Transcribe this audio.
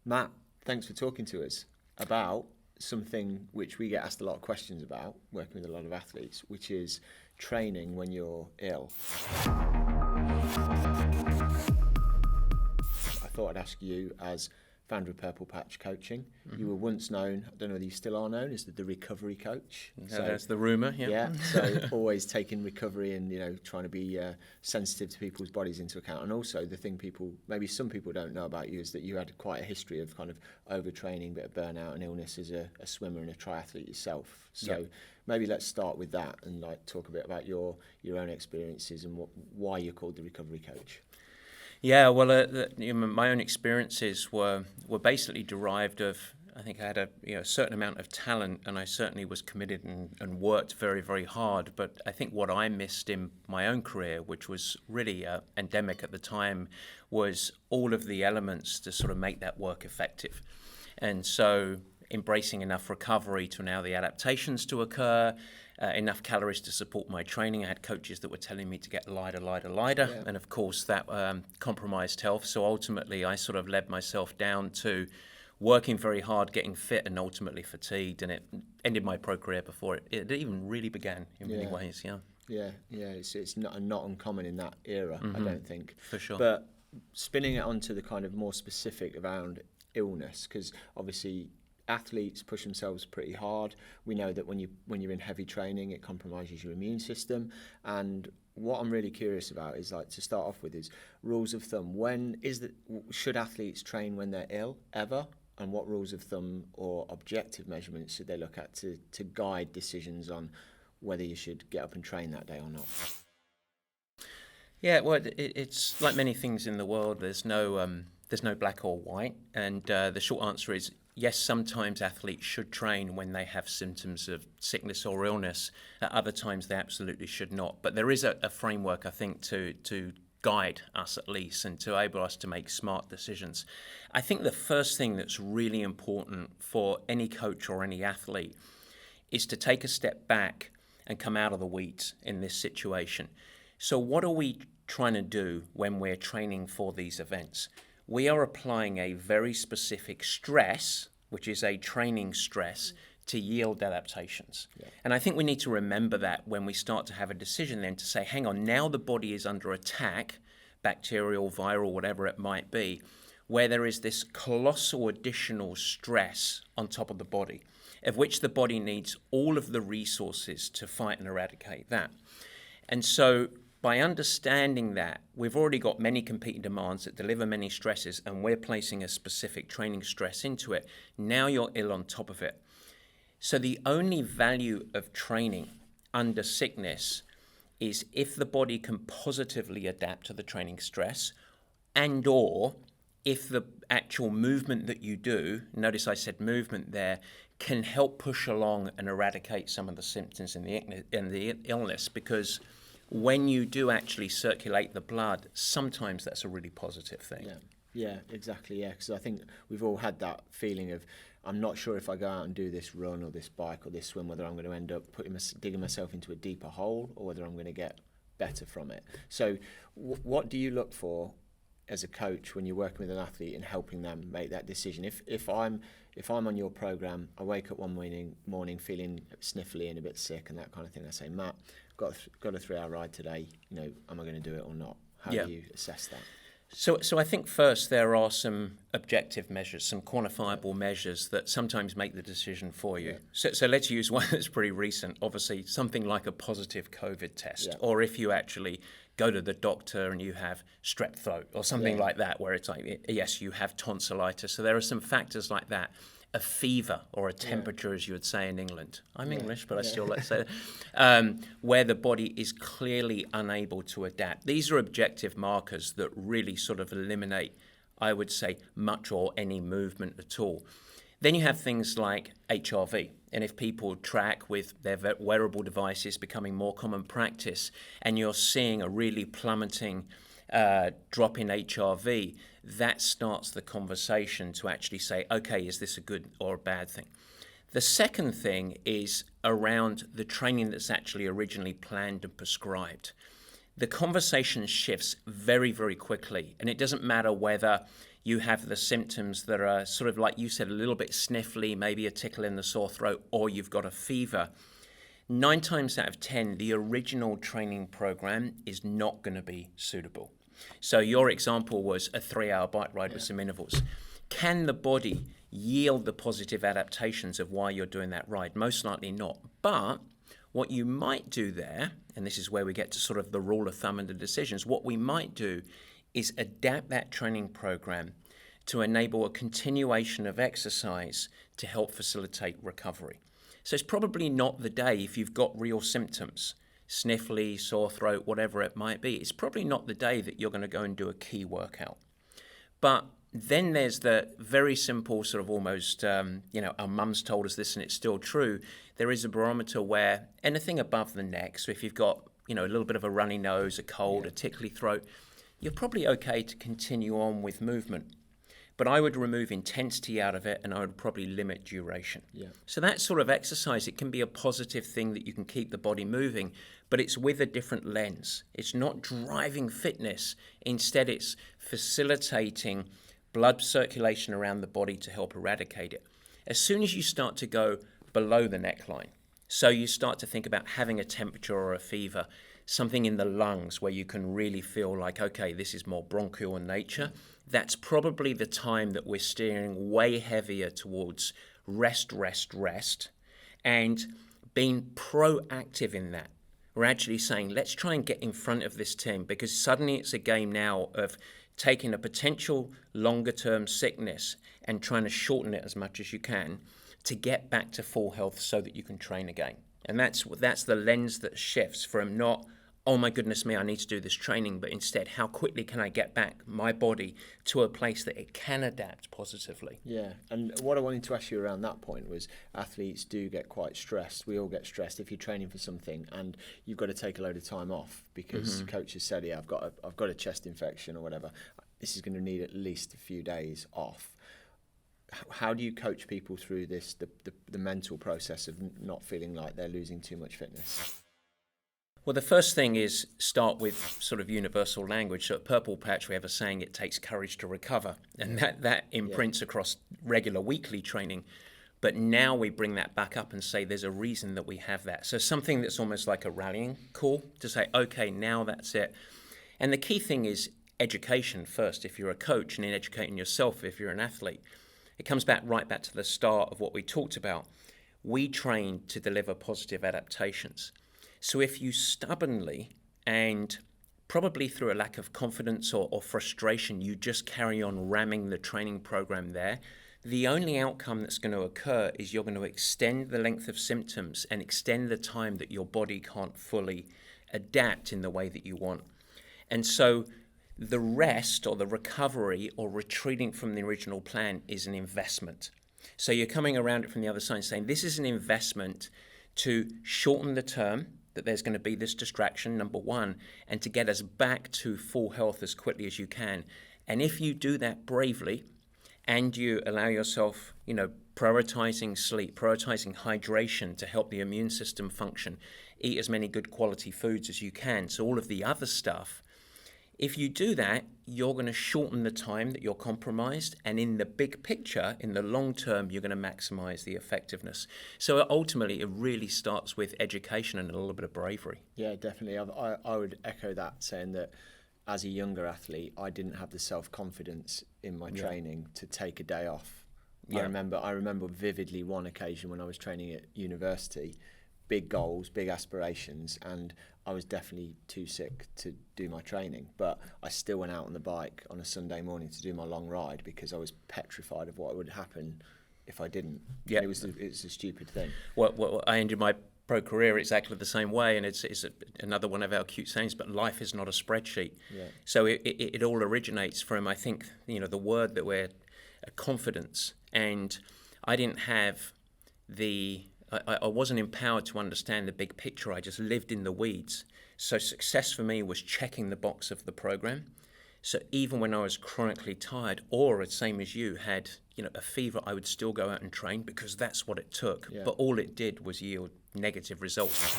Matt, thanks for talking to us about something which we get asked a lot of questions about, working with a lot of athletes, which is training when you're ill. I thought I'd ask you, as founder of Purple Patch Coaching, you were once known, I don't know whether you still are known, as the recovery coach. So, that's the rumour, yeah. So always taking recovery and, trying to be sensitive to people's bodies into account. And also the thing maybe some people don't know about you is that you had quite a history of kind of overtraining, bit of burnout and illness as a swimmer and a triathlete yourself. So maybe let's start with that and talk a bit about your own experiences and why you're called the recovery coach. Yeah, well, my own experiences were basically derived of, I think I had a certain amount of talent, and I certainly was committed and worked very, very hard. But I think what I missed in my own career, which was really endemic at the time, was all of the elements to sort of make that work effective. And so embracing enough recovery to allow the adaptations to occur, enough calories to support my training. I had coaches that were telling me to get lighter, Yeah. and of course that compromised health. So ultimately I sort of led myself down to working very hard, getting fit, and ultimately fatigued, and it ended my pro career before it even really began in many ways. It's not uncommon in that era, I don't think. For sure. But spinning it onto the kind of more specific around illness, because obviously athletes push themselves pretty hard. We know that when you're in heavy training, it compromises your immune system. And what I'm really curious about is, to start off with, is rules of thumb. Should athletes train when they're ill ever? And what rules of thumb or objective measurements should they look at to guide decisions on whether you should get up and train that day or not? Yeah, well, it's like many things in the world. There's no black or white, and the short answer is yes. Sometimes athletes should train when they have symptoms of sickness or illness. At other times, they absolutely should not. But there is a framework, I think, to guide us at least and to enable us to make smart decisions. I think the first thing that's really important for any coach or any athlete is to take a step back and come out of the weeds in this situation. So what are we trying to do when we're training for these events? We are applying a very specific stress, which is a training stress, to yield adaptations. Yeah. And I think we need to remember that when we start to have a decision then to say, hang on, now the body is under attack, bacterial, viral, whatever it might be, where there is this colossal additional stress on top of the body, of which the body needs all of the resources to fight and eradicate that. And so by understanding that, we've already got many competing demands that deliver many stresses, and we're placing a specific training stress into it. Now you're ill on top of it. So the only value of training under sickness is if the body can positively adapt to the training stress, and or if the actual movement that you do, notice I said movement there, can help push along and eradicate some of the symptoms in the illness, because when you do actually circulate the blood, sometimes that's a really positive thing. Yeah, exactly. Yeah, because I think we've all had that feeling of, I'm not sure if I go out and do this run or this bike or this swim, whether I'm going to end up digging myself into a deeper hole or whether I'm going to get better from it. So what do you look for as a coach when you're working with an athlete and helping them make that decision? If I'm on your program, I wake up one morning feeling sniffly and a bit sick and that kind of thing, I say, Matt, got a 3-hour ride today, am I going to do it or not? How do you assess that? So I think first there are some objective measures, some quantifiable measures that sometimes make the decision for you. Yeah. So let's use one that's pretty recent, obviously something like a positive COVID test, or if you actually go to the doctor and you have strep throat or something like that, where it's like, yes, you have tonsillitis. So there are some factors like that. A fever or a temperature, as you would say in England. I'm English, but I still like to say that. Where the body is clearly unable to adapt. These are objective markers that really sort of eliminate, I would say, much or any movement at all. Then you have things like HRV. And if people track with their wearable devices becoming more common practice, and you're seeing a really plummeting drop in HRV, that starts the conversation to actually say, okay, is this a good or a bad thing? The second thing is around the training that's actually originally planned and prescribed. The conversation shifts very, very quickly, and it doesn't matter whether you have the symptoms that are sort of like you said, a little bit sniffly, maybe a tickle in the sore throat, or you've got a fever. 9 times out of 10, the original training program is not going to be suitable. So your example was a 3-hour bike ride with some intervals. Can the body yield the positive adaptations of why you're doing that ride? Most likely not. But what you might do there, and this is where we get to sort of the rule of thumb and the decisions, what we might do is adapt that training program to enable a continuation of exercise to help facilitate recovery. So it's probably not the day, if you've got real symptoms, sniffly, sore throat, whatever it might be, it's probably not the day that you're going to go and do a key workout. But then there's the very simple sort of almost, our mum's told us this and it's still true, there is a barometer where anything above the neck, so if you've got, a little bit of a runny nose, a cold, a tickly throat, you're probably okay to continue on with movement. But I would remove intensity out of it, and I would probably limit duration. Yeah. So that sort of exercise, it can be a positive thing that you can keep the body moving, but it's with a different lens. It's not driving fitness. Instead, it's facilitating blood circulation around the body to help eradicate it. As soon as you start to go below the neckline, so you start to think about having a temperature or a fever, something in the lungs where you can really feel like, okay, this is more bronchial in nature, that's probably the time that we're steering way heavier towards rest, and being proactive in that. We're actually saying, let's try and get in front of this team, because suddenly it's a game now of taking a potential longer-term sickness and trying to shorten it as much as you can to get back to full health so that you can train again. And that's the lens that shifts from not, oh my goodness me, I need to do this training, but instead, how quickly can I get back my body to a place that it can adapt positively? Yeah, and what I wanted to ask you around that point was athletes do get quite stressed. We all get stressed if you're training for something and you've got to take a load of time off because coach has said, I've got a chest infection or whatever. This is going to need at least a few days off. How do you coach people through this, the mental process of not feeling like they're losing too much fitness? Well, the first thing is start with sort of universal language. So at Purple Patch, we have a saying, it takes courage to recover. And that imprints across regular weekly training. But now we bring that back up and say there's a reason that we have that. So something that's almost like a rallying call to say, okay, now that's it. And the key thing is education first, if you're a coach, and in educating yourself if you're an athlete. It comes right back to the start of what we talked about. We train to deliver positive adaptations. So if you stubbornly and probably through a lack of confidence or frustration, you just carry on ramming the training program there, the only outcome that's going to occur is you're going to extend the length of symptoms and extend the time that your body can't fully adapt in the way that you want. And so the rest or the recovery or retreating from the original plan is an investment. So you're coming around it from the other side and saying this is an investment to shorten the term, that there's going to be this distraction, number one, and to get us back to full health as quickly as you can. And if you do that bravely and you allow yourself, prioritizing sleep, prioritizing hydration to help the immune system function, eat as many good quality foods as you can, so all of the other stuff, if you do that, you're going to shorten the time that you're compromised, and in the big picture, in the long term, you're going to maximize the effectiveness. So ultimately, it really starts with education and a little bit of bravery. Yeah, definitely. I would echo that, saying that as a younger athlete, I didn't have the self-confidence in my training to take a day off. Yeah. I remember vividly one occasion when I was training at university, big goals, big aspirations, and I was definitely too sick to do my training, but I still went out on the bike on a Sunday morning to do my long ride because I was petrified of what would happen if I didn't. Yeah, it was a stupid thing. Well, I ended my pro career exactly the same way, and it's another one of our cute sayings, but life is not a spreadsheet. Yeah. So it all originates from, I think, the word that we're confidence, and I didn't have I wasn't empowered to understand the big picture. I just lived in the weeds. So success for me was checking the box of the program. So even when I was chronically tired, or the same as you, had a fever, I would still go out and train because that's what it took. Yeah. But all it did was yield negative results.